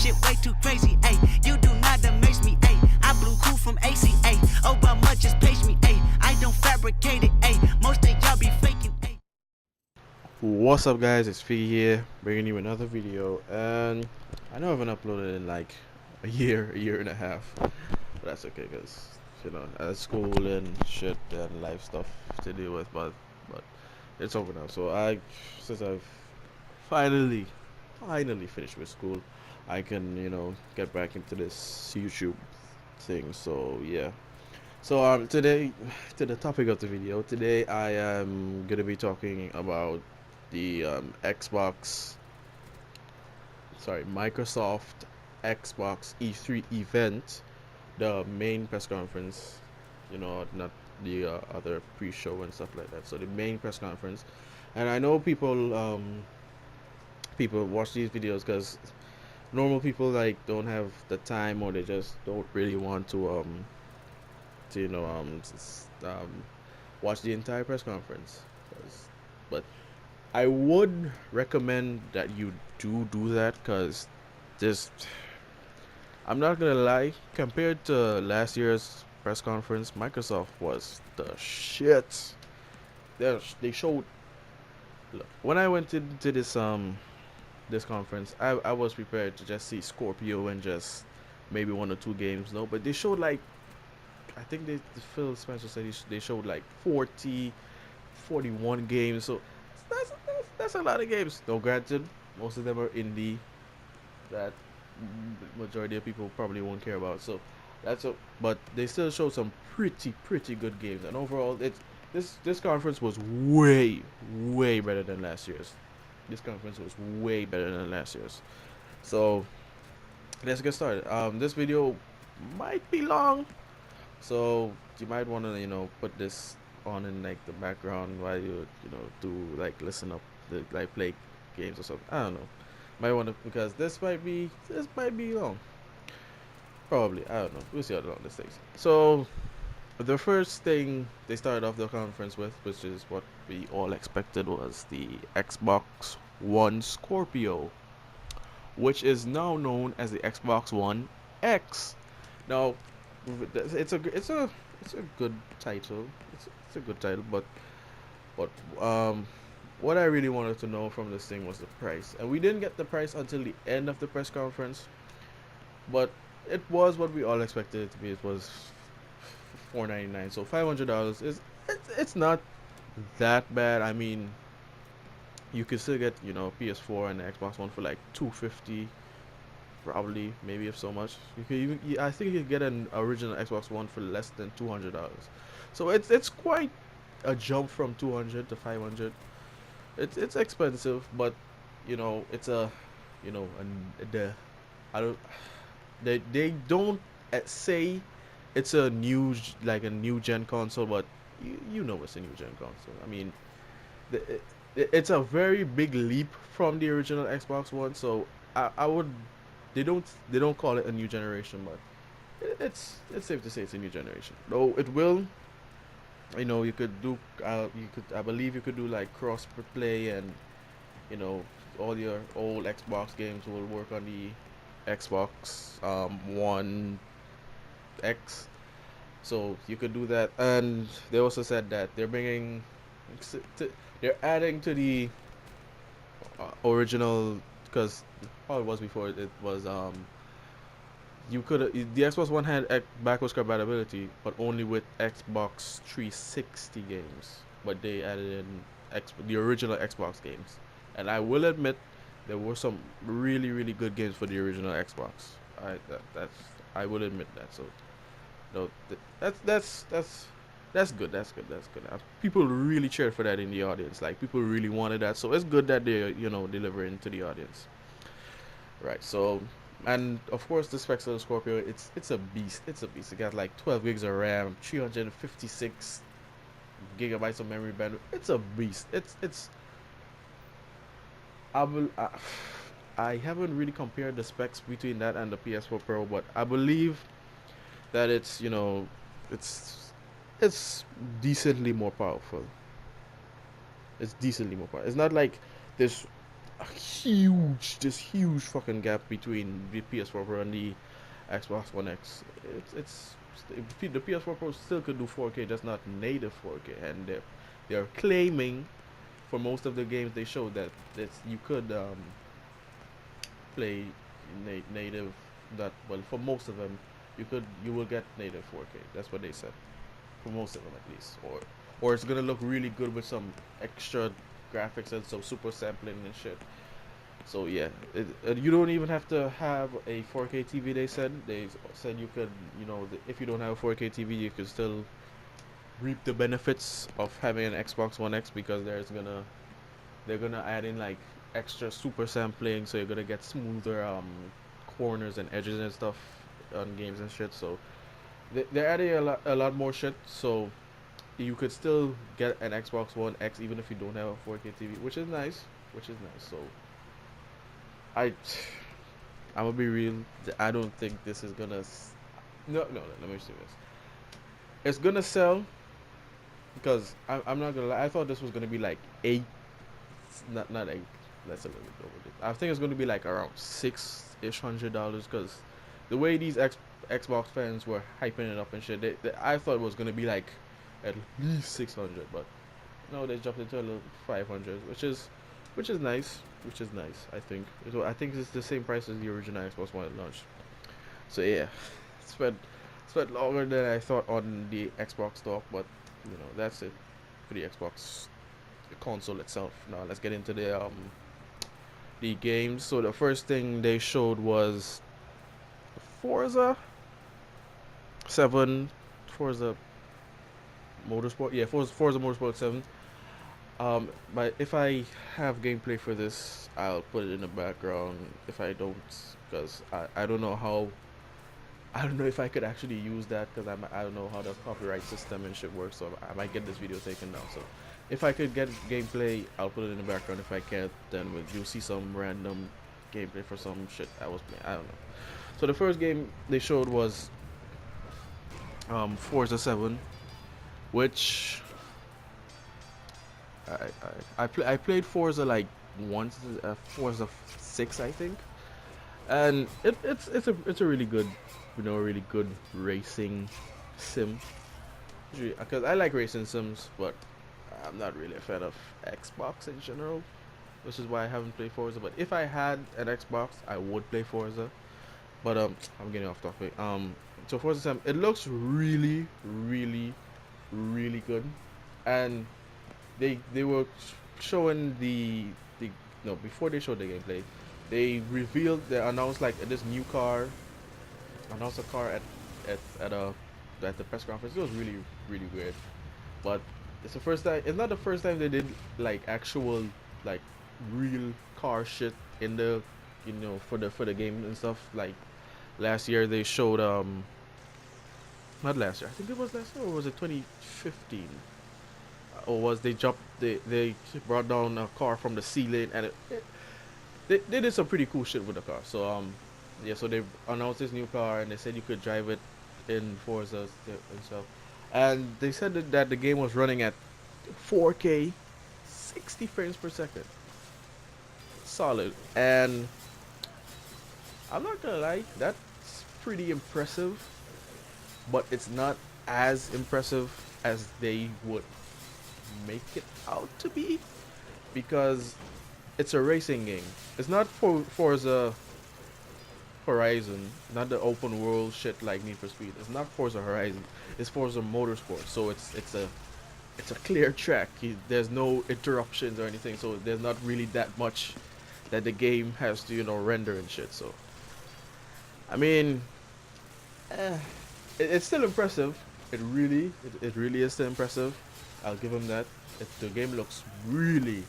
shit way too crazy, ayy. You do not amaze me, ayy. I blew cool from ACA. Obama just page me, ayy. I don't fabricate it, ayy. Most of y'all be faking, ayy. What's up, guys? It's Figgy here, bringing you another video. And I know I haven't uploaded in like a year and a half, but that's okay, cause school and shit and life stuff to deal with. But it's over now. So since I've finally finished with school, I can get back into this YouTube thing. So yeah. So today, to the topic of the video, today I am gonna be talking about the Microsoft Xbox E3 event, the main press conference, not the other pre-show and stuff like that. So the main press conference, and I know people watch these videos because normal people like don't have the time, or they just don't really want to watch the entire press conference. But I would recommend that you do that, because this I'm not gonna lie, compared to last year's press conference, Microsoft was the shit. They showed. Look, when I went into this conference, I was prepared to just see Scorpio and just maybe one or two games, no, but they showed like, I think Phil Spencer said they showed like 41 games. So that's a lot of games. Though granted, most of them are indie that majority of people probably won't care about. So but they still showed some pretty good games. And overall, this conference was way better than last year's. This conference was way better than last year's. So let's get started. This video might be long, so you might want to put this on in like the background while do like listen up, like play games or something. I don't know. Might want to, because this might be long. Probably, I don't know. We'll see how long this takes. So the first thing they started off the conference with, which is what we all expected, was the Xbox One Scorpio, which is now known as the Xbox One X. Now, it's a good title. It's a good title, but what I really wanted to know from this thing was the price, and we didn't get the price until the end of the press conference. But it was what we all expected it to be. It was $499, so $500 is it's not that bad. I mean, you could still get PS4 and the Xbox One for like 250, probably, maybe, if so much. You could even, I think you could get an original Xbox One for less than $200. So it's quite a jump from 200 to 500. It's expensive, but it's a and I don't they don't say it's a a new gen console, but you know it's a new gen console. I mean, it's a very big leap from the original Xbox One. So I would they don't call it a new generation, but it's safe to say it's a new generation. Though it will, you could do I believe you could do like cross play, and you know all your old Xbox games will work on the Xbox One X. So you could do that. And they also said that they're adding to the original, because how it was before, it was the Xbox One had backwards compatibility, but only with Xbox 360 games. But they added in the original Xbox games, and I will admit there were some really good games for the original Xbox. I will admit that. So no, that's good. People really cheered for that in the audience. Like, people really wanted that. So it's good that they're delivering to the audience. Right. So, and of course, the specs of the Scorpio, it's a beast. It's a beast. It got like 12 gigs of RAM, 356 gigabytes of memory bandwidth. It's a beast. It's I will I haven't really compared the specs between that and the PS4 Pro, but I believe that it's it's decently more powerful. It's decently more powerful. It's not like this a huge, this huge fucking gap between the PS4 Pro and the Xbox One X. It's the PS4 Pro still could do 4K, just not native 4K, and they're claiming for most of the games they showed that you could play native. That well, for most of them, you will get native 4K. That's what they said for most of them at least, or it's gonna look really good with some extra graphics and some super sampling and shit. So yeah, you don't even have to have a 4K TV. They said you could, if you don't have a 4K TV, you could still reap the benefits of having an Xbox One X because they're gonna add in like extra super sampling, so you're gonna get smoother corners and edges and stuff on games and shit. So they're adding a lot more shit. So you could still get an Xbox One X even if you don't have a 4K TV, which is nice. So I, I'm gonna be real. I don't think this is gonna. No, no, no. Let me say this. It's gonna sell because I'm not gonna lie. I thought this was gonna be like eight, not eight. That's a little bit over it. I think it's gonna be like around $600 because the way these Xbox fans were hyping it up and shit, I thought it was gonna be like at least 600, but no, they jumped into a little 500, which is nice. I think. I think it's the same price as the original Xbox One at launch. So yeah, spent longer than I thought on the Xbox stock, but that's it for the Xbox console itself. Now let's get into the games. So the first thing they showed was Forza 7, Forza Motorsport. Yeah, Forza Motorsport 7. But if I have gameplay for this, I'll put it in the background. If I don't, because I don't know how. I don't know if I could actually use that because I don't know how the copyright system and shit works. So I might get this video taken down. So if I could get gameplay, I'll put it in the background. If I can't, then you'll see some random gameplay for some shit I was playing. I don't know. So the first game they showed was Forza 7, which I played Forza like once, Forza 6 I think, and it's a really good, really good racing sim. Because I like racing sims, but I'm not really a fan of Xbox in general, which is why I haven't played Forza. But if I had an Xbox, I would play Forza. But I'm getting off topic. So Forza 7, it looks really, really, really good, and they were showing the no, before they showed the gameplay, they announced like this new car, announced a car at the press conference. It was really, really weird, but it's the first time. It's not the first time they did like actual like real car shit in the for the game and stuff. Like last year they showed not last year. I think it was last year, or was it 2015? Or was they brought down a car from the ceiling, and they did some pretty cool shit with the car. So yeah, so they announced this new car and they said you could drive it in Forza and stuff, and they said that the game was running at 4K 60 frames per second, solid. And I'm not gonna lie, that's pretty impressive, but it's not as impressive as they would make it out to be, because it's a racing game. It's not Forza Horizon, not the open world shit like Need for Speed. It's not Forza Horizon. It's Forza Motorsport. So it's a clear track. There's no interruptions or anything. So there's not really that much that the game has to render and shit. So I mean, it's still impressive. It really is still impressive. I'll give them that. The game looks really,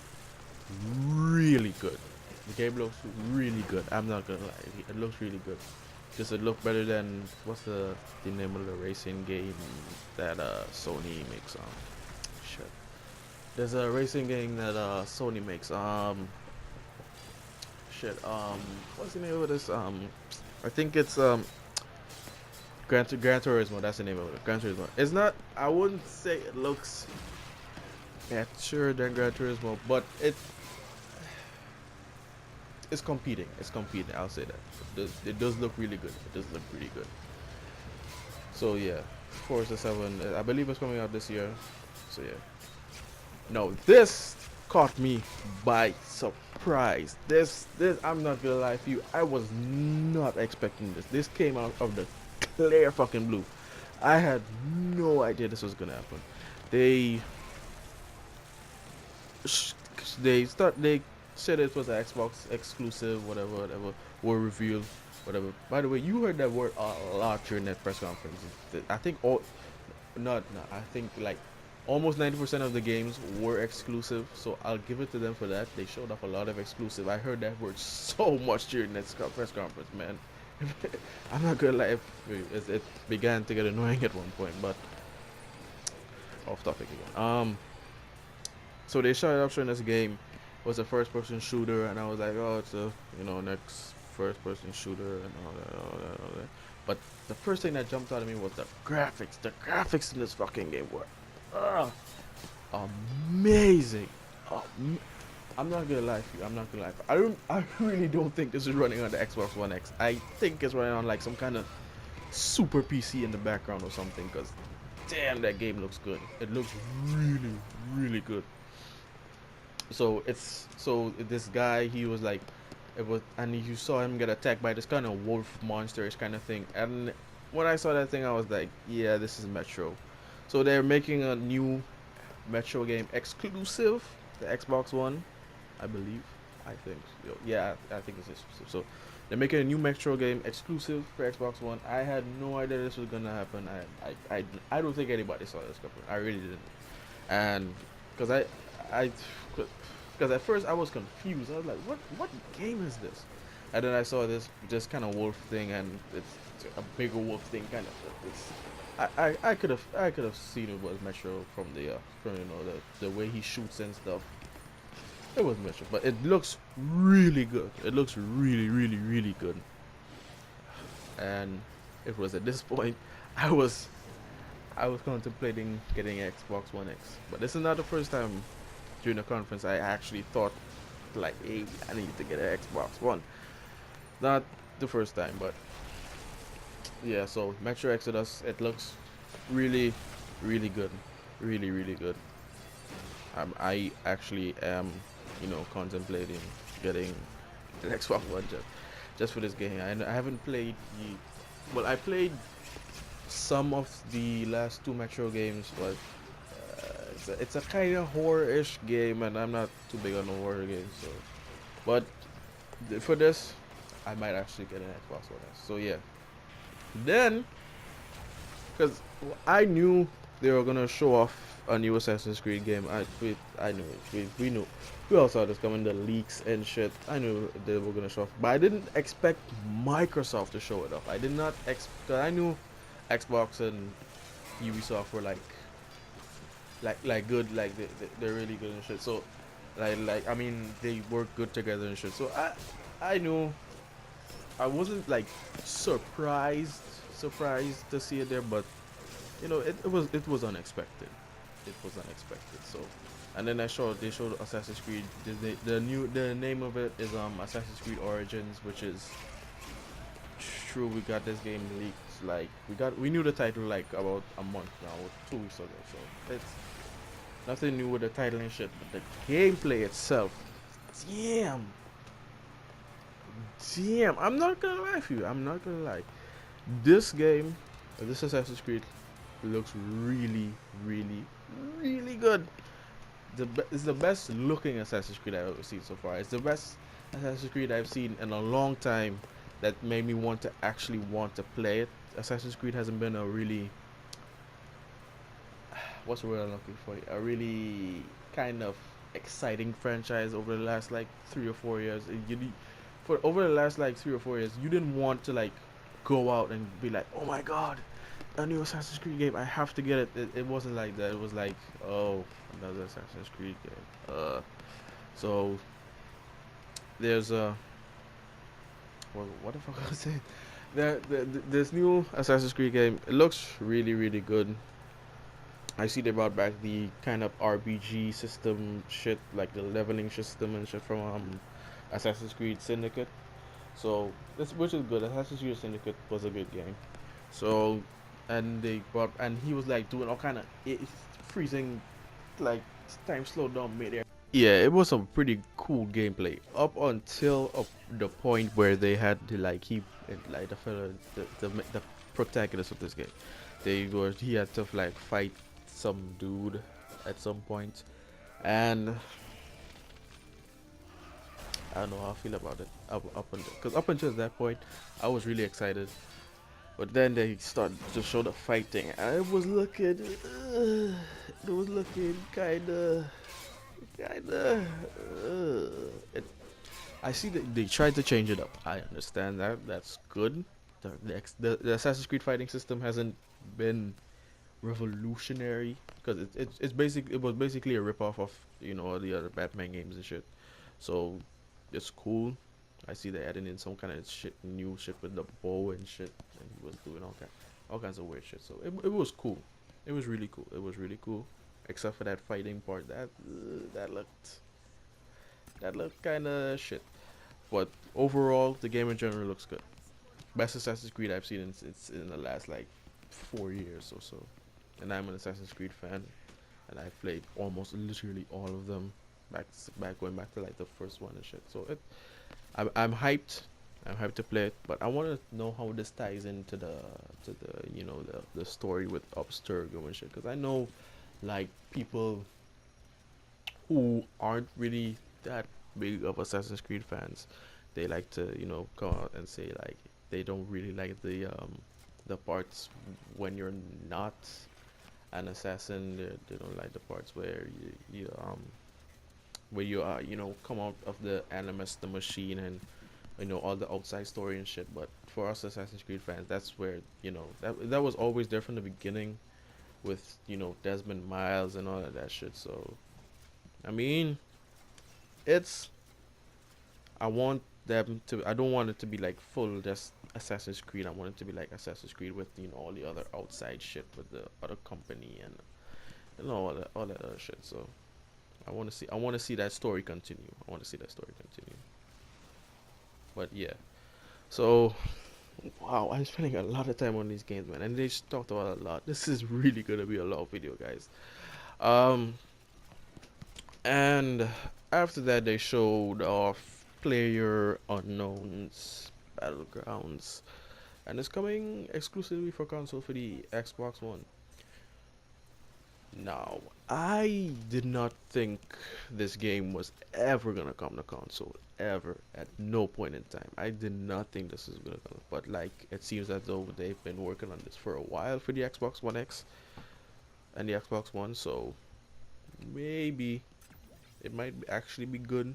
really good. The game looks really good. I'm not gonna lie. It looks really good. Just it look better than what's the name of the racing game that Sony makes? Shit. There's a racing game that Sony makes. Shit. What's the name of this? I think it's Gran Turismo. That's the name of it. Gran Turismo. It's not. I wouldn't say it looks better than Gran Turismo, but it's competing. It's competing. I'll say that. It does look really good. It does look really good. So yeah, Forza 7. I believe it's coming out this year. So yeah. No, this caught me by surprise. This. I'm not gonna lie to you. I was not expecting this. This came out of the clear fucking blue. I had no idea this was gonna happen. They sh- they said it was an Xbox exclusive, whatever, were revealed, whatever. By the way, you heard that word a lot during that press conference. I think all, not, I think like almost 90% of the games were exclusive, so I'll give it to them for that. They showed off a lot of exclusive. I heard that word so much during that press conference, man. I'm not gonna lie, it began to get annoying at one point, but off topic again. So they showed up showing this game was a first-person shooter, and I was like, oh, it's a next first-person shooter and all that. But the first thing that jumped out at me was the graphics. The graphics in this fucking game were amazing. I'm not gonna lie to you. I'm not gonna lie. I really don't think this is running on the Xbox One X. I think it's running on like some kind of super PC in the background or something. Cause damn, that game looks good. It looks really, really good. So this guy, he was like, it was, and you saw him get attacked by this kind of wolf monster-ish kind of thing. And when I saw that thing, I was like, yeah, this is Metro. So they're making a new Metro game exclusive to Xbox One, I believe. I think. Yeah, I think it's exclusive. So they're making a new Metro game exclusive for Xbox One. I had no idea this was gonna happen. I don't think anybody saw this coming. I really didn't. And because I because at first I was confused. I was like, what game is this? And then I saw this kind of wolf thing, and it's a bigger wolf thing kind of. I could have seen it was Metro from from the way he shoots and stuff. It was Metro, but it looks really good. It looks really, really, really good. And it was at this point I was contemplating getting Xbox One X, but this is not the first time during the conference I actually thought like, hey, I need to get an Xbox One. Not the first time, but yeah. So Metro Exodus, it looks really, really good, really, really good. I actually am, contemplating getting an Xbox One just for this game. I haven't played well, I played some of the last two Metro games, but it's a kind of horror-ish game, and I'm not too big on the horror games. So, but for this, I might actually get an Xbox One S. So yeah. Then, because I knew they were gonna show off a new Assassin's Creed game. I knew it. We knew. We all saw this coming, the leaks and shit. I knew they were gonna show off, but I didn't expect Microsoft to show it off. I did not cause I knew Xbox and Ubisoft were like good, like they're really good and shit. So I mean, they work good together and shit. So I knew. I wasn't like surprised to see it there, but it was unexpected. It was unexpected. So, and then they showed Assassin's Creed. The name of it is Assassin's Creed Origins, which is true. We got this game leaked. Like we knew the title like about a month now, or 2 weeks ago. So it's nothing new with the title and shit, but the gameplay itself, damn. I'm not gonna lie to you. I'm not gonna lie. This game, this Assassin's Creed, looks really, really, really good. It's the best looking Assassin's Creed I've ever seen so far. It's the best Assassin's Creed I've seen in a long time. That made me want to play it. Assassin's Creed hasn't been a really, what's the word I'm looking for? A really kind of exciting franchise over the last like 3 or 4 years. For over the last like 3 or 4 years, you didn't want to like go out and be like, oh my god, a new Assassin's Creed game, I have to get it. It wasn't like that. It was like, oh, another Assassin's Creed game. So there's what the fuck I was saying? This new Assassin's Creed game, it looks really, really good. I see they brought back the kind of RPG system shit, like the leveling system and shit Assassin's Creed Syndicate. So this, which is good. Assassin's Creed Syndicate was a good game. So, and they brought, and he was like doing all kind of freezing, like time slowed down mid air. Yeah, it was some pretty cool gameplay up until the point where they had to like like the fella, the protagonist of this game. He had to like fight some dude at some point, and I don't know how I feel about it up until, because up until that point I was really excited, but then they started to show the fighting and it was looking kinda it, I see that they tried to change it up. I understand that. That's good. The Assassin's Creed fighting system hasn't been revolutionary because it was basically a ripoff of all the other Batman games and shit. So it's cool. I see they adding in some kind of shit, new shit with the bow and shit, and he was doing all kinds of weird shit. So it was cool. It was really cool. It was really cool, except for that fighting part. That looked kind of shit. But overall, the game in general looks good. Best Assassin's Creed I've seen in the last like 4 years or so. And I'm an Assassin's Creed fan, and I've played almost literally all of them back going back to like the first one and shit. So I'm hyped. I'm hyped to play it, but I want to know how this ties into the story with Abstergo and shit. Because I know like people who aren't really that big of Assassin's Creed fans, they like to come out and say like they don't really like the parts when you're not an assassin. They don't like the parts where you come out of the Animus, the machine, and all the outside story and shit. But for us Assassin's Creed fans, that's where that was always there from the beginning with Desmond Miles and all of that shit. So I mean, it's I want them to. I don't want it to be like full just Assassin's Creed. I want it to be like Assassin's Creed with all the other outside shit with the other company and all that other shit. So I want to see that story continue. I want to see that story continue. But yeah. So wow, I'm spending a lot of time on these games, man, and they just talked about a lot. This is really gonna be a long video, guys. Um, and after that, they showed off Player Unknown's Battlegrounds, and it's coming exclusively for console for the Xbox One. Now, I did not think this game was ever gonna come to console, ever, at no point in time. I did not think this was gonna come, but like it seems as though they've been working on this for a while for the Xbox One X and the Xbox One, so maybe it might actually be good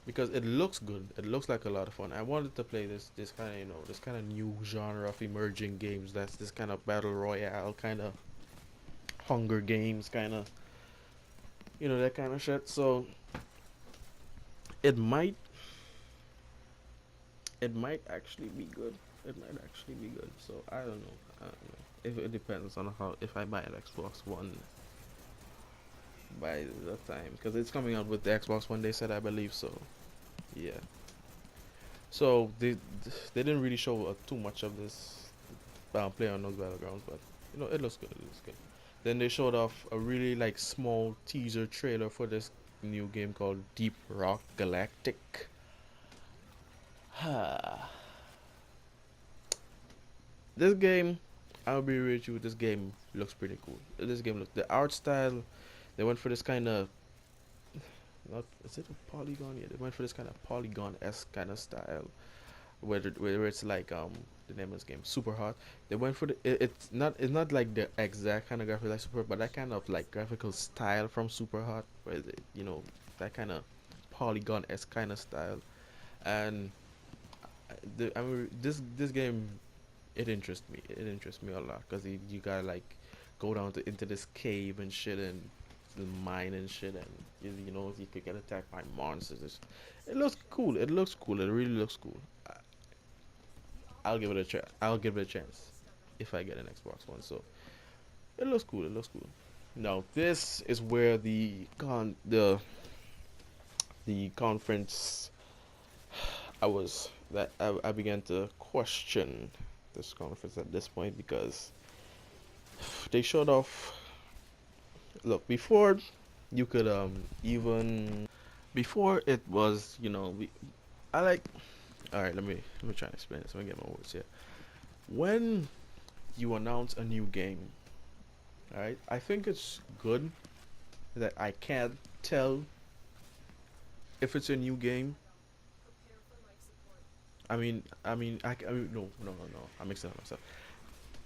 because it looks good. It looks like a lot of fun. I wanted to play this kind of this kind of new genre of emerging games. That's this kind of battle royale kind of Hunger Games kind of that kind of shit. So it might actually be good. It might actually be good. So I don't know. I don't know. If it depends on how if I buy an Xbox One by the time because it's coming out with the Xbox One. They said I believe so. Yeah. So they didn't really show too much of this play on those battlegrounds, but it looks good. It looks good. Then they showed off a really like small teaser trailer for this new game called Deep Rock Galactic. This game, I'll be real with you. This game looks pretty cool. This game looks the art style. They went for this kind of not is it a polygon? Yeah, they went for this kind of polygon-esque kind of style, whether it's like the name of this game Super Hot. They went for it's not like the exact kind of graphic like Super, but that kind of like graphical style from Super Hot, where that kind of polygon-esque kind of style, and I mean this game it interests me. It interests me a lot because you gotta like go down into this cave and shit and the mine and shit, and you could get attacked by monsters. It looks cool. It looks cool. It really looks cool. I'll give it a chance. I'll give it a chance if I get an Xbox One. So it looks cool. It looks cool. Now this is where the the conference, I began to question this conference at this point because they showed off. Look, before you could even before it was, I like. All right, let me try and explain this. Let me get my words here. When you announce a new game, all right, I think it's good that I can't tell if it's a new game. No. I'm mixing up myself.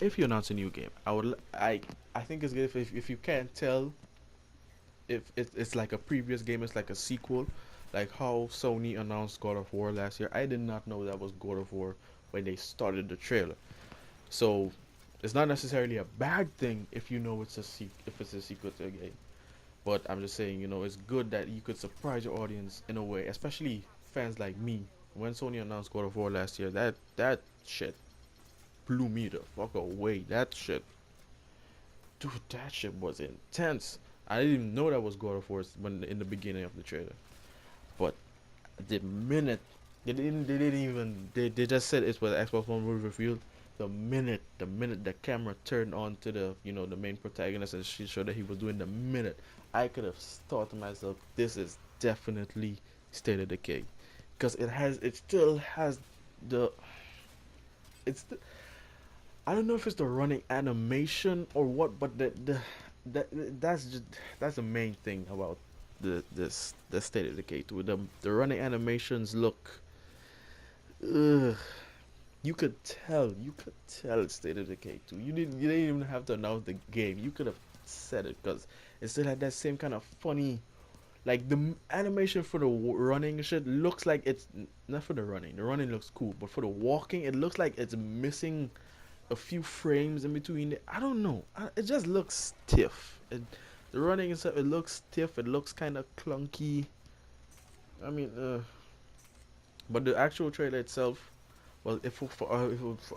If you announce a new game, I think it's good if you can't tell if it's like a previous game, it's like a sequel, like how Sony announced God of War last year. I did not know that was God of War when they started the trailer. So it's not necessarily a bad thing if you know if it's a sequel to a game. But I'm just saying, it's good that you could surprise your audience in a way, especially fans like me. When Sony announced God of War last year, that shit blew me the fuck away. That shit, dude, that shit was intense. I didn't even know that was God of War when in the beginning of the trailer. But the minute they just said it was Xbox One was revealed. The minute the camera turned on to the main protagonist and she showed that he was doing, the minute I could have thought to myself, this is definitely State of Decay, because it still has the it's the, I don't know if it's the running animation or what, but that that's just that's the main thing about the State of Decay 2. The running animations look, ugh, you could tell it's State of Decay 2. You didn't even have to announce the game. You could have said it because it still had that same kind of funny, like the animation for the running shit looks like it's not for the running. The running looks cool, but for the walking, it looks like it's missing a few frames in between. I don't know. It just looks stiff. The running and stuff, it looks stiff. It looks kind of clunky. I mean, but the actual trailer itself, well, if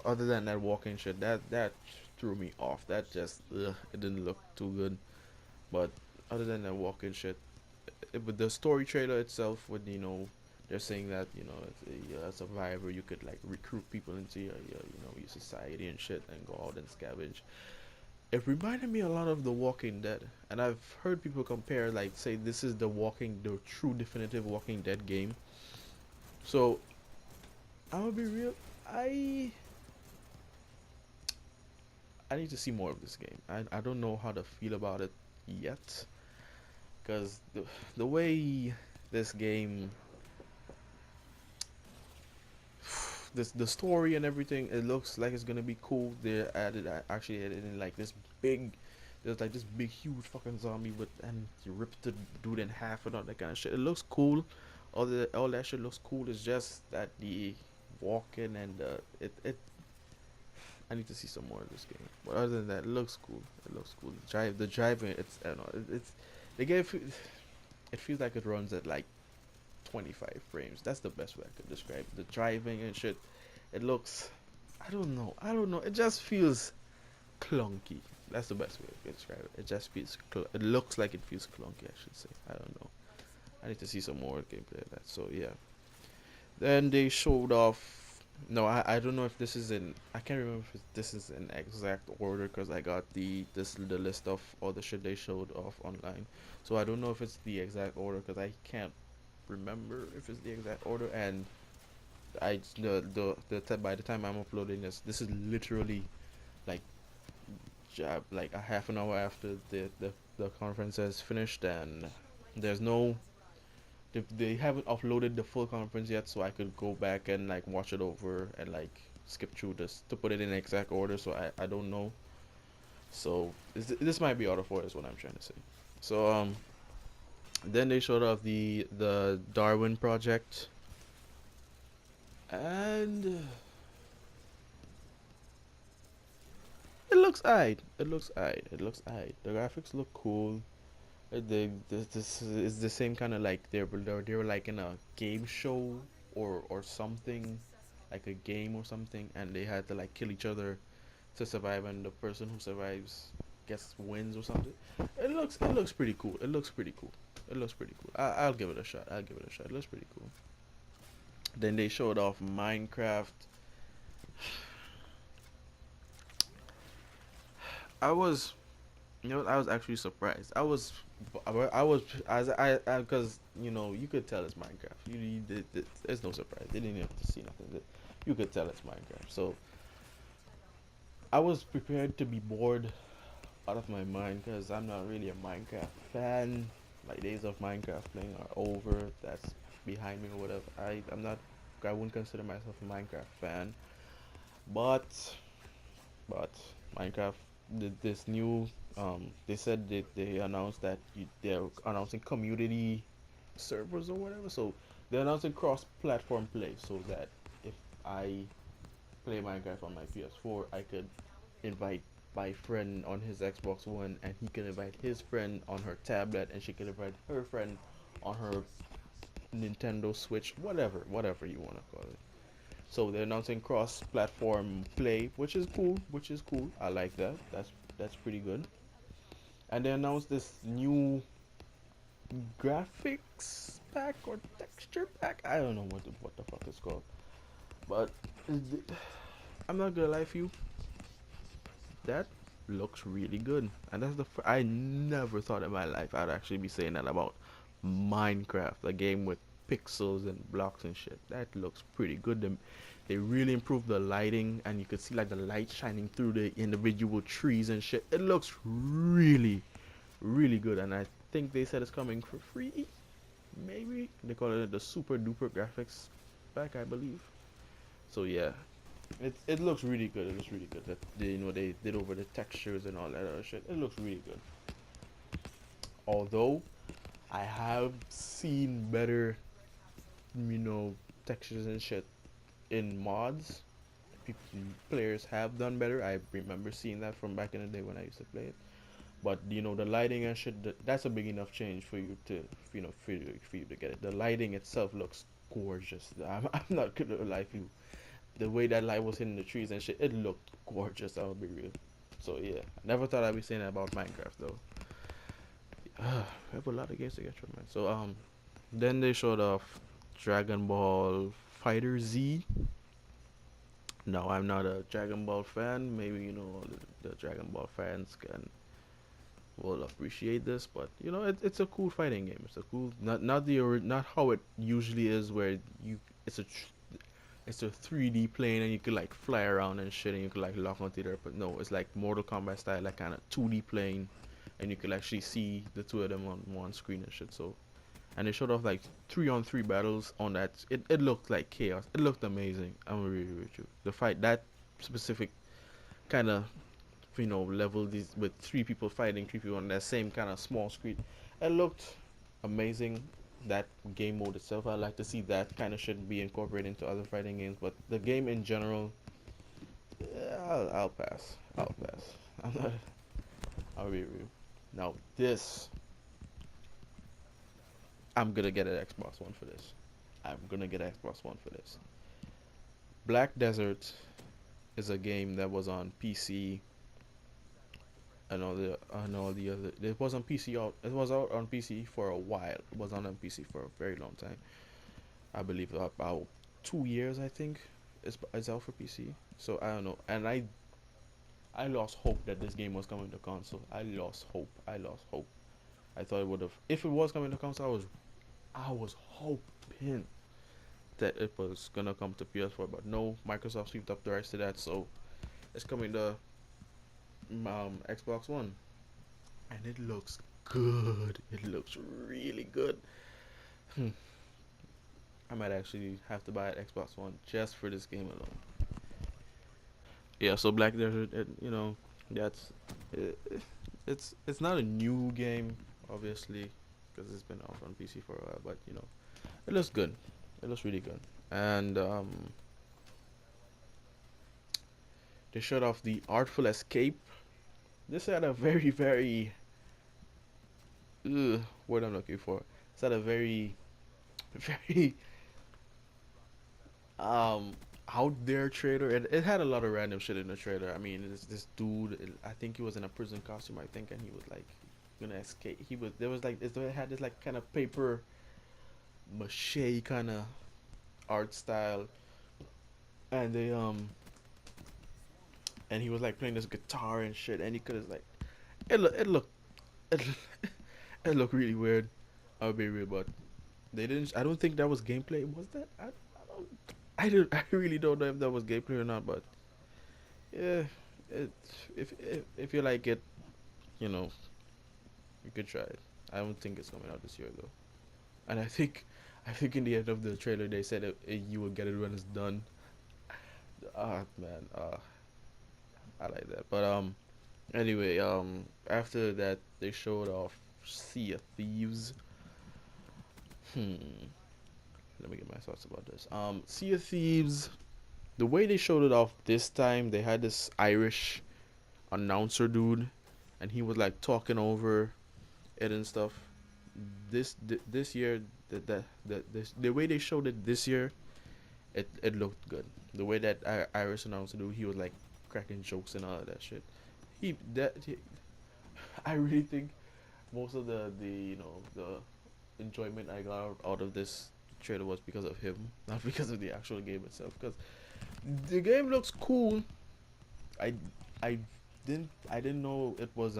other than that walking shit, that threw me off. That just, it didn't look too good. But other than that walking shit, with the story trailer itself, with they're saying that it's a survivor, you could like recruit people into your society and shit, and go out and scavenge. It reminded me a lot of The Walking Dead, and I've heard people compare, like, say this is the true definitive Walking Dead game. So I'm gonna be real. I I need to see more of this game. I don't know how to feel about it yet, because the way this game, the story and everything, it looks like it's gonna be cool. Actually added in like this big, there's like this big huge fucking zombie with, and you rip the dude in half and all that kind of shit. It looks cool. All that shit looks cool. It's just that the walking and it I need to see some more of this game. But other than that, it looks cool. It looks cool. The driving, it's I don't know. It's they gave it feels like it runs at like 25 frames. That's the best way I could describe it. The driving and shit. It looks, I don't know. I don't know. It just feels clunky. That's the best way I could describe it. It just feels it looks like it feels clunky, I should say. I don't know. I need to see some more gameplay of that. So yeah. Then they showed off. No, I don't know if this is in. I can't remember if this is in exact order because I got the list of all the shit they showed off online. So I don't know if it's the exact order because I can't remember if it's the exact order. And by the time I'm uploading this is literally like like a half an hour after the conference has finished, and there's no they haven't uploaded the full conference yet, so I could go back and like watch it over and like skip through this to put it in exact order. So I don't know. So this might be out of order is what I'm trying to say. So then they showed off the Darwin project, and it looks eyed. It looks eyed. It looks eyed. The graphics look cool. This is the same kind of like they were like in a game show or something, like a game or something, and they had to like kill each other to survive, and the person who survives gets wins or something. It looks pretty cool. It looks pretty cool. It looks pretty cool. I'll give it a shot. I'll give it a shot. It looks pretty cool. Then they showed off Minecraft. I was, I was actually surprised. I was, as because you could tell it's Minecraft. There's no surprise. They didn't have to see nothing. You could tell it's Minecraft. So I was prepared to be bored out of my mind because I'm not really a Minecraft fan. My days of Minecraft playing are over. That's behind me or whatever. I'm not. I wouldn't consider myself a Minecraft fan. But but Minecraft did this new. They said that they announced that they're announcing community servers or whatever. So they're announcing cross-platform play, so that if I play Minecraft on my PS4, I could invite my friend on his Xbox One, and he can invite his friend on her tablet, and she can invite her friend on her Nintendo Switch, whatever you want to call it. So they're announcing cross-platform play, which is cool. Which is cool. I like that. That's pretty good. And they announced this new graphics pack or texture pack. I don't know what the fuck it's called, but I'm not gonna lie for you. That looks really good, and I never thought in my life I'd actually be saying that about Minecraft, a game with pixels and blocks and shit. That looks pretty good. They really improved the lighting, and you could see like the light shining through the individual trees and shit. It looks really good, and I think they said it's coming for free. Maybe they call it the super duper graphics pack, I believe. So yeah, it looks really good. It looks really good. That they did over the textures and all that other shit. It looks really good. Although I have seen better, you know, textures and shit in mods. People, players have done better. I remember seeing that from back in the day when I used to play it. But the lighting and shit, that's a big enough change for you to, for you to get it. The lighting itself looks gorgeous. I'm not gonna lie to you. The way that light was hitting the trees and shit, it looked gorgeous. I'll be real. So yeah, I never thought I'd be saying that about Minecraft though. I have a lot of games to get through, man. So then they showed off Dragon Ball Fighter Z. No, I'm not a Dragon Ball fan. Maybe the Dragon Ball fans will appreciate this, but it's a cool fighting game. It's a cool, not how it usually is, where you it's a it's a 3D plane and you could like fly around and shit, and you could like lock onto there. But no, it's like Mortal Kombat style, like kind of 2D plane, and you could actually see the two of them on one screen and shit. So, and they showed off like 3-on-3 battles on that. It looked like chaos. It looked amazing. I'm really with you. The fight, that specific kind of level, these with three people on that same kind of small screen, it looked amazing. That game mode itself, I like to see that kind of shit be incorporated into other fighting games, but the game in general, yeah, I'll pass. I'm not. I'll be real. Now this, I'm gonna get an Xbox One for this. I'm gonna get an Xbox One for this. Black Desert is a game that was on PC and all the other. It was on PC out. It was out on PC for a while. It was on PC for a very long time. I believe about 2 years. I think it's out for PC. So I don't know. And I lost hope that this game was coming to console. I lost hope. I thought it would have. If it was coming to console, I was hoping that it was gonna come to PS4. But no, Microsoft swept up the rights to that. So it's coming to Xbox One, and it looks good. It looks really good. I might actually have to buy an Xbox One just for this game alone. Yeah, so Black Desert, that's it, it's not a new game, obviously, because it's been out on PC for a while, but it looks good. It looks really good, and they showed off the Artful Escape. This had a very very word I'm looking for. It's had a very very um out there trailer. It had a lot of random shit in the trailer. I mean, this dude, I think he was in a prison costume, I think, and he was like gonna escape. He was there was like it had this like kind of paper mache kind of art style, and they and he was like playing this guitar and shit, and he could have like it looked it, it looked really weird. I'll be real, but they didn't. I don't think that was gameplay. Was that? I don't. I don't. I really don't know if that was gameplay or not. But yeah, it if you like it, you know, you could try it. I don't think it's coming out this year though. And I think in the end of the trailer they said you will get it when it's done. Ah man, I like that. But anyway, after that they showed off Sea of Thieves. Hmm. Let me get my thoughts about this. Sea of Thieves. The way they showed it off this time, they had this Irish announcer dude, and he was like talking over it and stuff. This year, the way they showed it this year, it looked good. The way that Irish announcer dude, he was like cracking jokes and all of that shit. I really think most of the the enjoyment I got out of this trailer was because of him, not because of the actual game itself. Because the game looks cool. I I I didn't know it was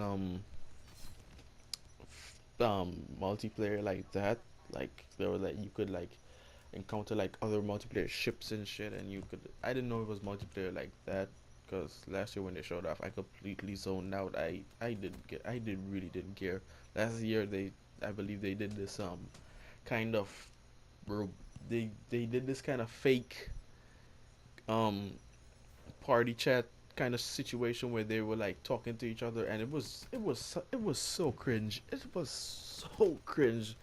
multiplayer like that. Like there was like you could like encounter like other multiplayer ships and shit, and you could. I didn't know it was multiplayer like that. Because last year when they showed off, I completely zoned out. I did really didn't care. Last year I believe they did this kind of they did this kind of fake um party chat kind of situation where they were like talking to each other, and it was so cringe. It was so cringe.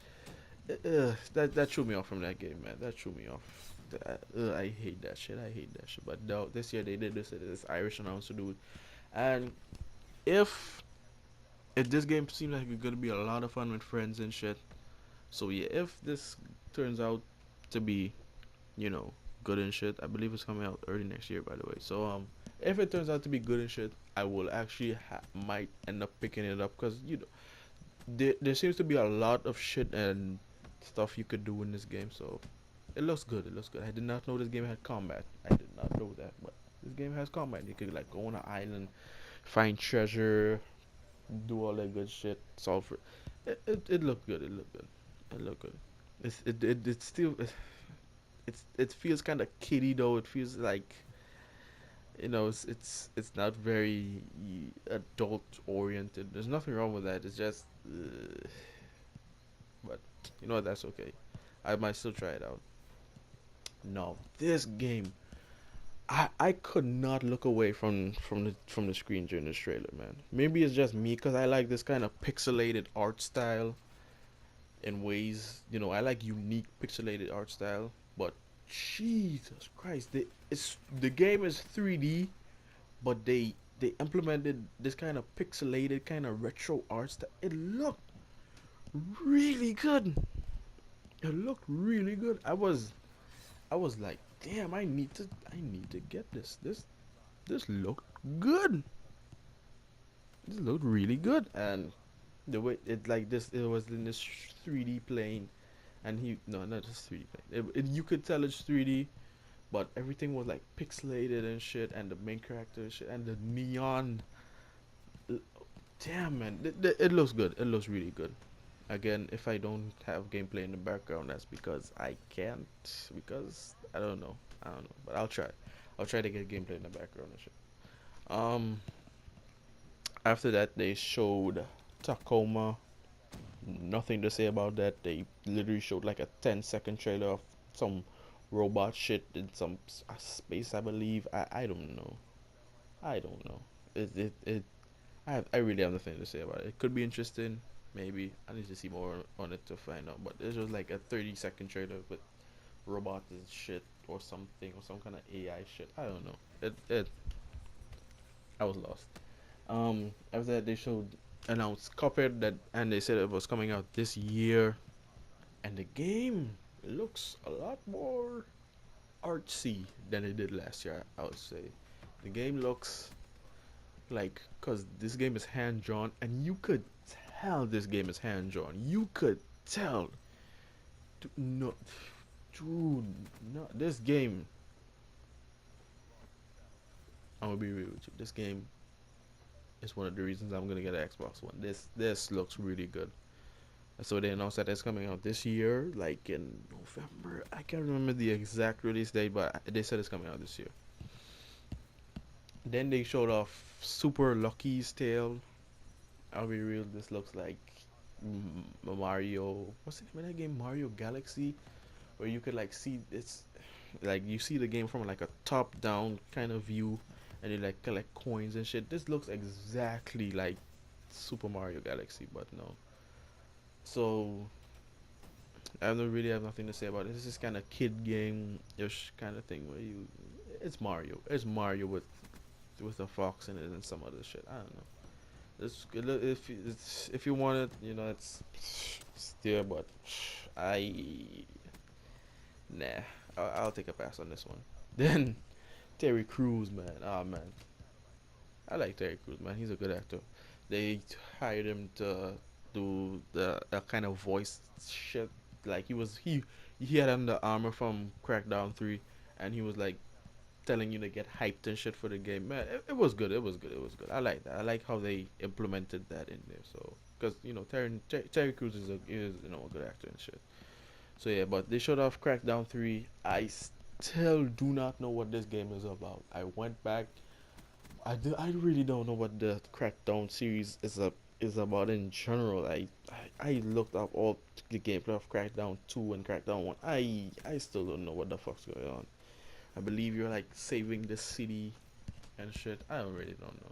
That threw me off from that game, man. That threw me off. I hate that shit. I hate that shit. But no, this year they did this Irish announcer dude, and if if this game seems like it's gonna be a lot of fun with friends and shit. So yeah, if this turns out to be, you know, good and shit, I believe it's coming out early next year, by the way. So if it turns out to be good and shit, I will actually might end up picking it up because you know there seems to be a lot of shit and stuff you could do in this game. So it looks good. It looks good. I did not know this game had combat. I did not know that, but this game has combat. You could like go on an island, find treasure, do all that good shit, solve it. It looked good. It looked good. It looked good. It's still it feels kind of kiddie though. It feels like it's not very adult oriented. There's nothing wrong with that. It's just, but you know what? That's okay. I might still try it out. No, this game, I could not look away from the screen during this trailer, man. Maybe it's just me because I like this kind of pixelated art style in ways. You know, I like unique pixelated art style. But Jesus Christ, the game is 3D, but they implemented this kind of pixelated kind of retro art style. It looked really good. It looked really good. I was like, damn, I need to get this. This looked good. This looked really good, and the way it like this, it was in this 3D plane, and he no, not just 3D plane. You could tell it's 3D, but everything was like pixelated and shit, and the main character and shit, and the neon. Damn, man, it looks good. It looks really good. Again, if I don't have gameplay in the background, that's because I can't. Because I don't know. I don't know. But I'll try. I'll try to get gameplay in the background and shit. Um. After that, they showed Tacoma. Nothing to say about that. They literally showed like a 10-second trailer of some robot shit in some space, I believe. I don't know. I don't know. It I really have nothing to say about it. It could be interesting, maybe. I need to see more on it to find out. But this was like a 30-second trailer with robots and shit or something or some kind of AI shit. I don't know. It I was lost. After that they showed announced Cuphead that and they said it was coming out this year. And the game looks a lot more artsy than it did last year, I would say. The game looks like, cause this game is hand drawn, and you could tell this game is hand drawn. You could tell. No, dude, no, this game. I'm gonna be real with you. This game is one of the reasons I'm gonna get an Xbox One. This looks really good. So they announced that it's coming out this year, like in November. I can't remember the exact release date, but they said it's coming out this year. Then they showed off Super Lucky's Tale. I'll be real, this looks like Mario. What's the name of that game? Mario Galaxy, where you could like see it's like you see the game from like a top-down kind of view, and you like collect coins and shit. This looks exactly like Super Mario Galaxy, but no. So I don't really have nothing to say about it. This is kind of kid game-ish kind of thing where you, it's Mario. It's Mario with a fox in it and some other shit. I don't know. If you want it, you know, it's there, but I nah. I'll take a pass on this one. Then Terry Crews, man. Oh man, I like Terry Crews, man. He's a good actor. They hired him to do the kind of voice shit. Like he had on the armor from Crackdown 3, and he was like telling you to get hyped and shit for the game. Man, it was good. It was good. It was good. I like that. I like how they implemented that in there. So, because you know Terry Crews is you know a good actor and shit. So yeah, but they showed off Crackdown 3. I still do not know what this game is about. I went back. I really don't know what the Crackdown series is about in general. I looked up all the gameplay of Crackdown 2 and Crackdown 1. I still don't know what the fuck's going on. I believe you're like saving the city and shit. I don't know.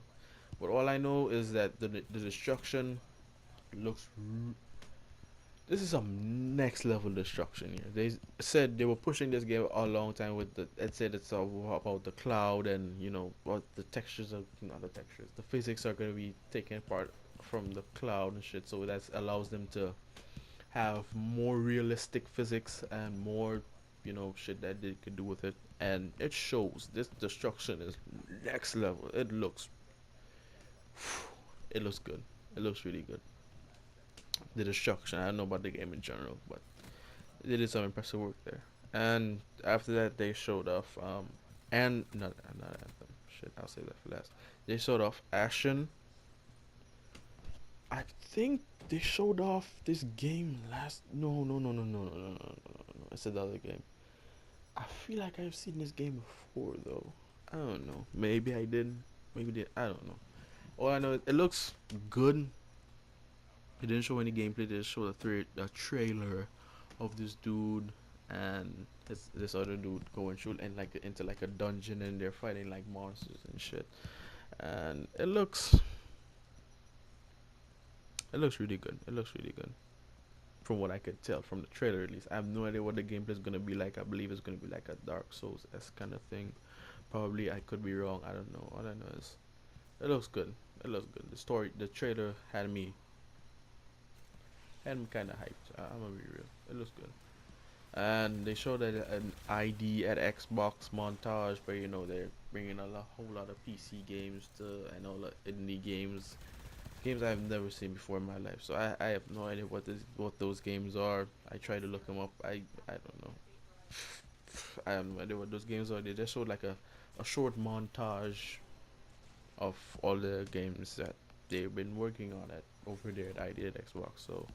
But all I know is that the destruction looks. This is some next level destruction here. They said they were pushing this game a long time with the. It said it's all about the cloud and you know what the textures are, not the textures. The physics are going to be taken apart from the cloud and shit. So that allows them to have more realistic physics and more, you know, shit that they could do with it. And it shows. This destruction is next level. It looks good. It looks really good. The destruction. I don't know about the game in general, but they did some impressive work there. And after that, they showed off and not Anthem. Shit, I'll say that for last. They showed off Ashen. I think they showed off this game last. No. It's another game. I feel like I've seen this game before though. I don't know. Maybe I didn't. Maybe did. I don't know. All I know is it looks good. It didn't show any gameplay. They just showed a trailer of this dude and this other dude going through and like into like a dungeon and they're fighting like monsters and shit. And it looks really good. It looks really good. From what I could tell from the trailer at least. I have no idea what the gameplay is gonna be like. I believe it's gonna be like a Dark Souls S kind of thing. Probably I could be wrong. I don't know. All I know is it looks good. It looks good. The trailer had me kind of hyped. I'm gonna be real. It looks good. And they showed an ID at Xbox montage where you know they're bringing whole lot of PC games to and all the indie games I've never seen before in my life. So I have no idea what those games are. I tried to look them up. I don't know. I have no idea what those games are. They just showed like a short montage of all the games that they've been working on at over there at ID at Xbox. So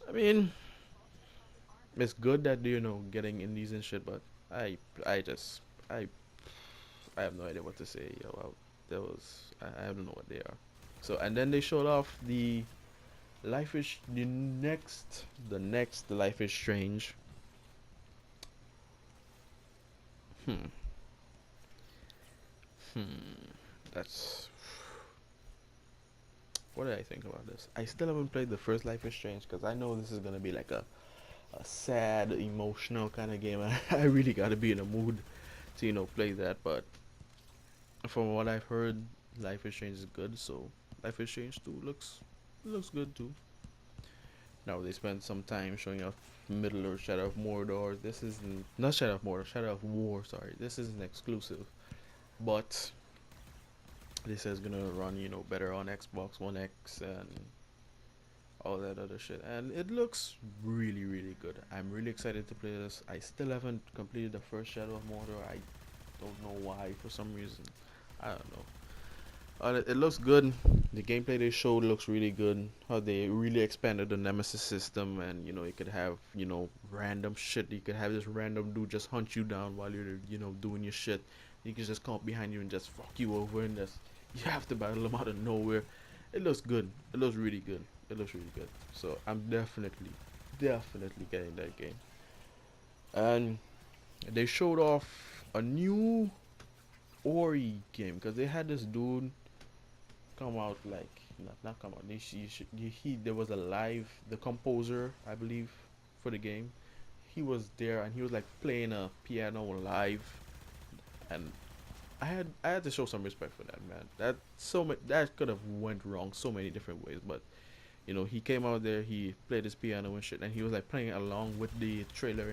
I mean, it's good that you know getting indies and shit, but I just I have no idea what to say about those. I don't know what they are. So and then they showed off the Life is Strange. Hmm. That's what did I think about this? I still haven't played the first Life is Strange because I know this is gonna be like a sad, emotional kind of game. I really gotta be in a mood to play that. But from what I've heard, Life is Strange is good. So Life is Strange 2 looks good too. Now they spent some time showing off Middle Earth Shadow of Mordor. This isn't not Shadow of Mordor, Shadow of War. Sorry, this isn't exclusive, but this is gonna run better on Xbox One X and all that other shit, and it looks really really good. I'm really excited to play this. I still haven't completed the first Shadow of Mordor. I don't know why, for some reason. I don't know. It looks good. The gameplay they showed looks really good. How they really expanded the Nemesis system, and you could have random shit. You could have this random dude just hunt you down while you're doing your shit. He can just come up behind you and just fuck you over, and just you have to battle him out of nowhere. It looks good. It looks really good. It looks really good. So I'm definitely getting that game. And they showed off a new Ori game because they had this dude come out, like not come out. There was a live, the composer I believe for the game. He was there and he was like playing a piano live, and I had to show some respect for that man. That could have went wrong so many different ways, but he came out there, he played his piano and shit, and he was like playing along with the trailer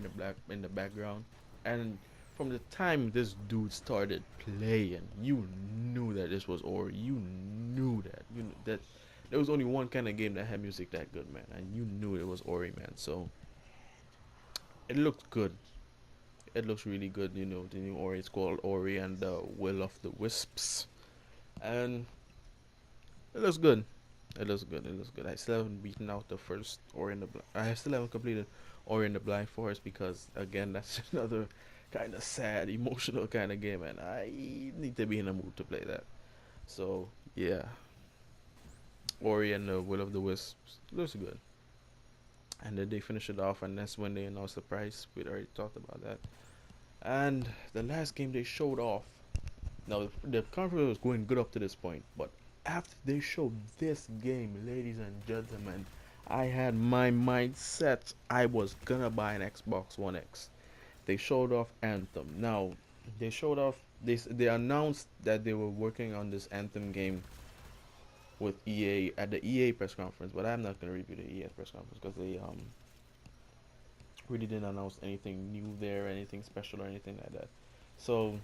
in the background. And from the time this dude started playing, you knew that this was Ori. You knew that. You knew that there was only one kind of game that had music that good, man, and you knew it was Ori, man. So it looked good. It looks really good. The new Ori is called Ori and the Will of the Wisps, and it looks good. It looks good. It looks good. I still haven't beaten out the first Ori in the I still haven't completed Ori in the Blind Forest because again, that's another kind of sad, emotional kind of game, and I need to be in a mood to play that. So yeah, Ori and the Will of the Wisps looks good. And then they finish it off, and that's when they announced the price. We'd already talked about that. And the last game they showed off. Now the conference was going good up to this point, but after they showed this game, ladies and gentlemen, I had my mind set. I was gonna buy an Xbox One X. They showed off Anthem. Now they showed off this. They announced that they were working on this Anthem game with EA at the EA press conference, but I'm not gonna review the EA press conference because they really didn't announce anything new there, anything special or anything like that. So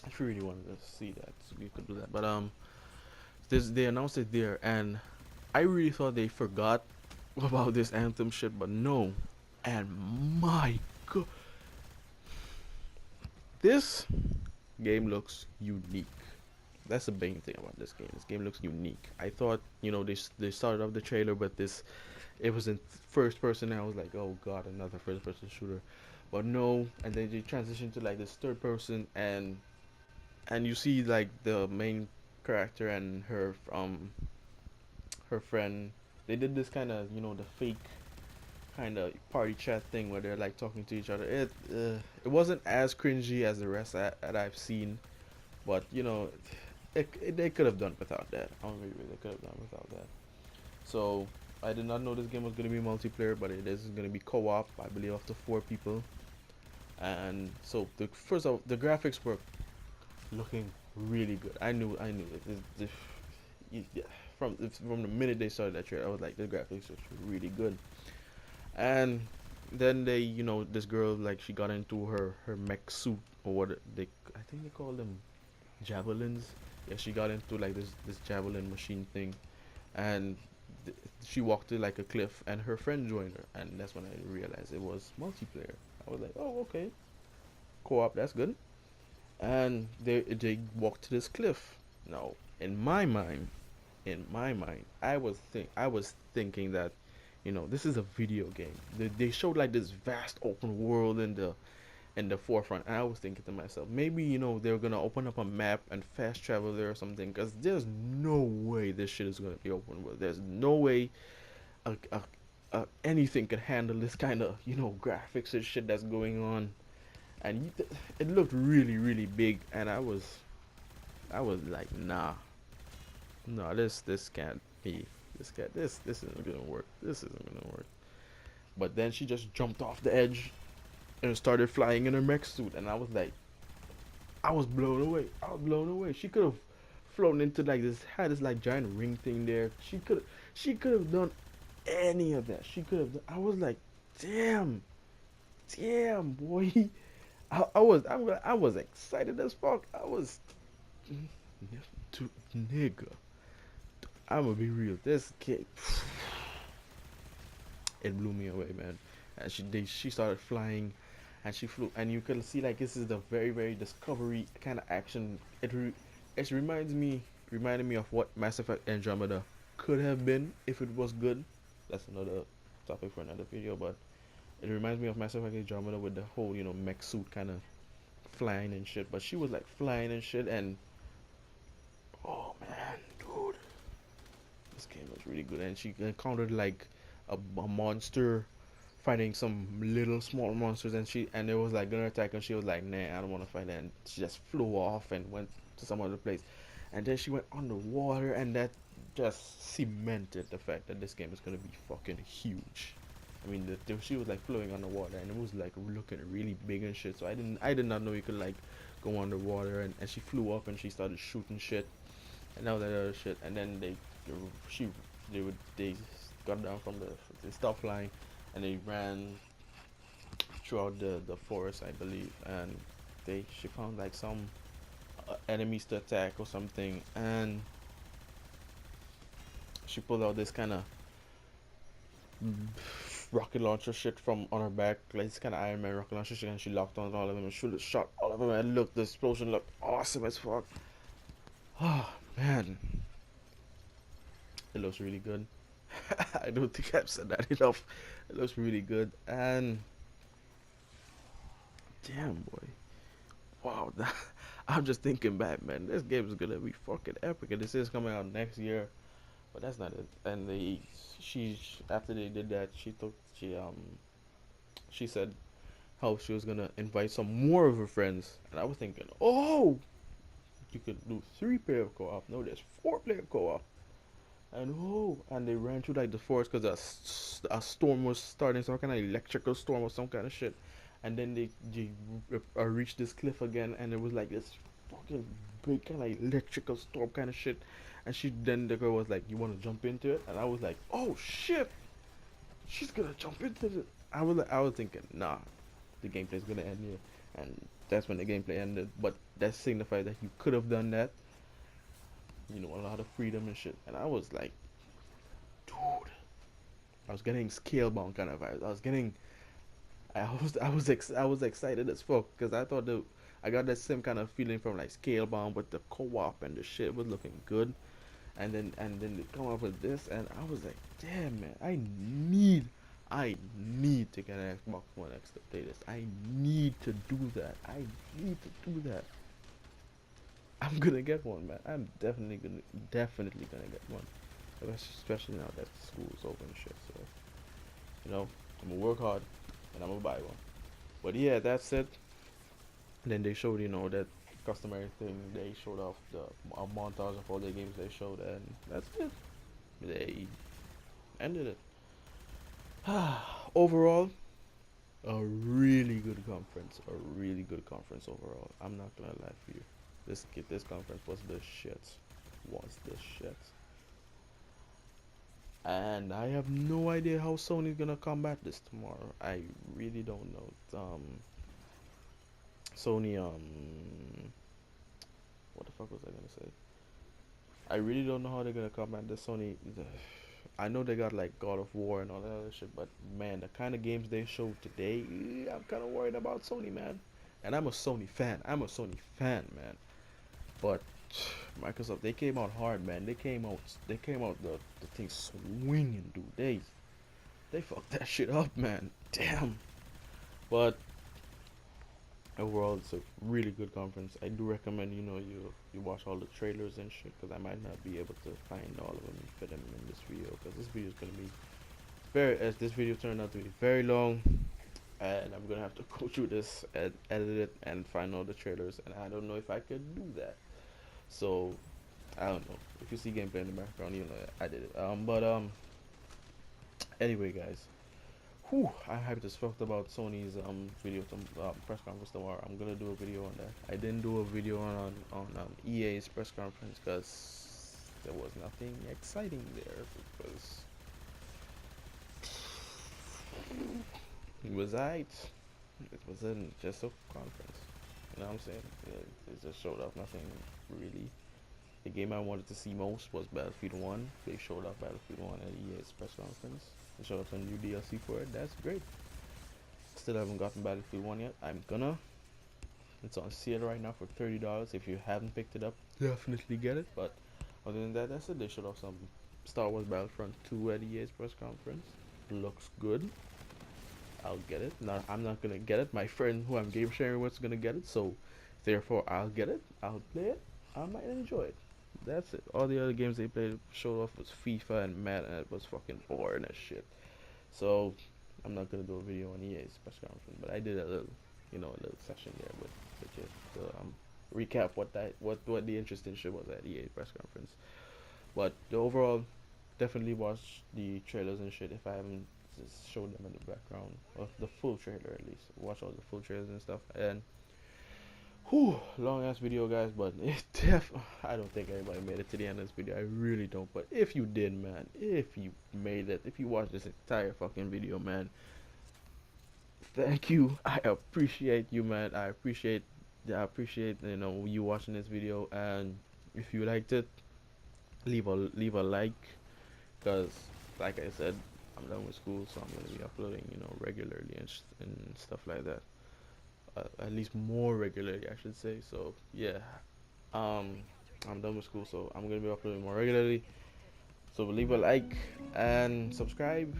if you really wanted to see that, so you could do that. But they announced it there, and I really thought they forgot about this Anthem shit, but no. And my god, this game looks unique. That's the main thing about this game. This game looks unique. I thought, they started off the trailer, but it was in first person, and I was like, oh god, another first person shooter. But no, and then they transitioned to like this third person, and you see like the main character and her friend. They did this kind of the fake kind of party chat thing where they're like talking to each other. It wasn't as cringy as the rest that I've seen, but they could have done without that. I don't really they could have done without that. So I did not know this game was gonna be multiplayer, but it is gonna be co-op. I believe up to 4 people. And so first of all, the graphics were looking really good. I knew it. Yeah, from the minute they started that trailer, I was like, the graphics are really good. And then this girl, like, she got into her mech suit, or what I think they call them javelins. Yeah, she got into like this javelin machine thing, and she walked to like a cliff, and her friend joined her, and that's when I realized it was multiplayer. I was like, oh, okay, co-op, that's good. And they walked to this cliff. Now, in my mind, I was thinking that, this is a video game. They showed like this vast open world in the forefront, and I was thinking to myself, maybe they're gonna open up a map and fast travel there or something, because there's no way this shit is gonna be open world. There's no way anything could handle this kind of graphics and shit that's going on, and it looked really really big, and I was like, nah, no, this can't be, this isn't gonna work. This isn't gonna work. But then she just jumped off the edge and started flying in her mech suit, and I was blown away. I was blown away. She could have flown into like had this like giant ring thing there. She could have done any of that. She could have. I was like, damn, boy. I was excited as fuck. I was, nigga. I'm gonna be real. This kid, it blew me away, man. And she started flying, and she flew, and you could see like this is the very discovery kind of action. It reminded me of what Mass Effect Andromeda could have been if it was good. That's another topic for another video, but it reminds me of Mass Effect Andromeda with the whole mech suit kind of flying and shit. But she was like flying and shit, and oh man, dude, this game was really good. And she encountered like a monster fighting some little small monsters, and it was like gonna attack, and she was like, nah, I don't want to fight. And she just flew off and went to some other place, and then she went underwater, and that just cemented the fact that this game is gonna be fucking huge. I mean, she was like flowing underwater, and it was like looking really big and shit. So I did not know you could like go underwater, and she flew up and she started shooting shit and all that other shit. And then she they got down from they stopped flying, and they ran throughout the forest, I believe, and she found like some enemies to attack or something, and she pulled out this kind of rocket launcher shit from on her back, like this kind of Iron Man rocket launcher shit, and she locked on all of them and shot all of them, and look, the explosion looked awesome as fuck. Oh man, it looks really good. I don't think I've said that enough. It looks really good, and damn boy, wow, I'm just thinking back, man. This game is gonna be fucking epic, and this is coming out next year. But that's not it. And she after they did that, she said how she was gonna invite some more of her friends, and I was thinking, oh, you could do 3-player co-op. No, there's 4-player co-op. And oh, and they ran through like the forest because a storm was starting, some kind of electrical storm or some kind of shit. And then they reached this cliff again, and it was like this fucking big kind of electrical storm kind of shit. And the girl was like, "You want to jump into it?" And I was like, "Oh shit, she's gonna jump into it." I was thinking, nah, the gameplay's gonna end here, and that's when the gameplay ended. But that signified that you could have done that, a lot of freedom and shit. And I was like, dude, I was getting Scalebound kind of vibes. I was excited as fuck because I thought I got that same kind of feeling from like Scalebound, but the co-op and the shit was looking good. And then they come up with this, and I was like, damn man, I need to get an Xbox One X to play this. I need to do that. I need to do that. I'm gonna get one, man. I'm definitely gonna get one, especially now that school's open and shit. So I'm gonna work hard, and I'm gonna buy one. But yeah, that's it. And then they showed that customary thing. They showed off the a montage of all the games they showed, and that's it. They ended it. Overall, a really good conference. A really good conference overall. I'm not gonna lie for you. This conference was the shit. Was the shit. And I have no idea how Sony's gonna combat this tomorrow. I really don't know. Sony, what the fuck was I gonna say? I really don't know how they're gonna combat this Sony. I know they got like God of War and all that other shit, but man, the kind of games they showed today, I'm kind of worried about Sony, man. And I'm a Sony fan. Man. But Microsoft, they came out hard, man. They came out the thing swinging, dude. They fucked that shit up, man. Damn. But overall, it's a really good conference. I do recommend you watch all the trailers and shit, because I might not be able to find all of them and fit them in this video, because this video is gonna be as this video turned out to be very long, and I'm gonna have to go through this and edit it and find all the trailers, and I don't know if I could do that. So I don't know. If you see gameplay in the background, I did it. But anyway, guys. Whew, I hyped as fuck about Sony's video press conference tomorrow. I'm gonna do a video on that. I didn't do a video on EA's press conference because there was nothing exciting there, because it was aight. It wasn't just a conference. You know what I'm saying? It just showed off nothing really The game I wanted to see most was Battlefield 1. They showed off Battlefield 1 at EA's press conference. They showed off some new DLC for it. That's great. Still haven't gotten Battlefield 1 yet. I'm gonna. It's on sale right now for $30. If you haven't picked it up, definitely get it. But other than that, that's it. They showed off some Star Wars Battlefront 2 at EA's press conference. Looks good. I'll get it. Now I'm not gonna get it. My friend who I'm game sharing with is gonna get it. So therefore, I'll get it. I'll play it. I might enjoy it. That's it. All the other games they played showed off was FIFA and Madden, and it was fucking boring as shit. So I'm not gonna do a video on EA's press conference, but I did a little, a little session there with it. So recap what the interesting shit was at EA press conference. But the overall, definitely watch the trailers and shit if I haven't just showed them in the background, or the full trailer at least. Watch all the full trailers and stuff. And whew, long ass video, guys, but I don't think everybody made it to the end of this video. I really don't. But if you did, man, if you made it, if you watched this entire fucking video, man, thank you. I appreciate you, man. I appreciate you watching this video. And if you liked it, leave a like, because like I said, I'm done with school, so I'm gonna be uploading regularly and stuff like that. At least more regularly, I should say. So yeah, I'm done with school, so I'm gonna be uploading more regularly. So leave a like and subscribe.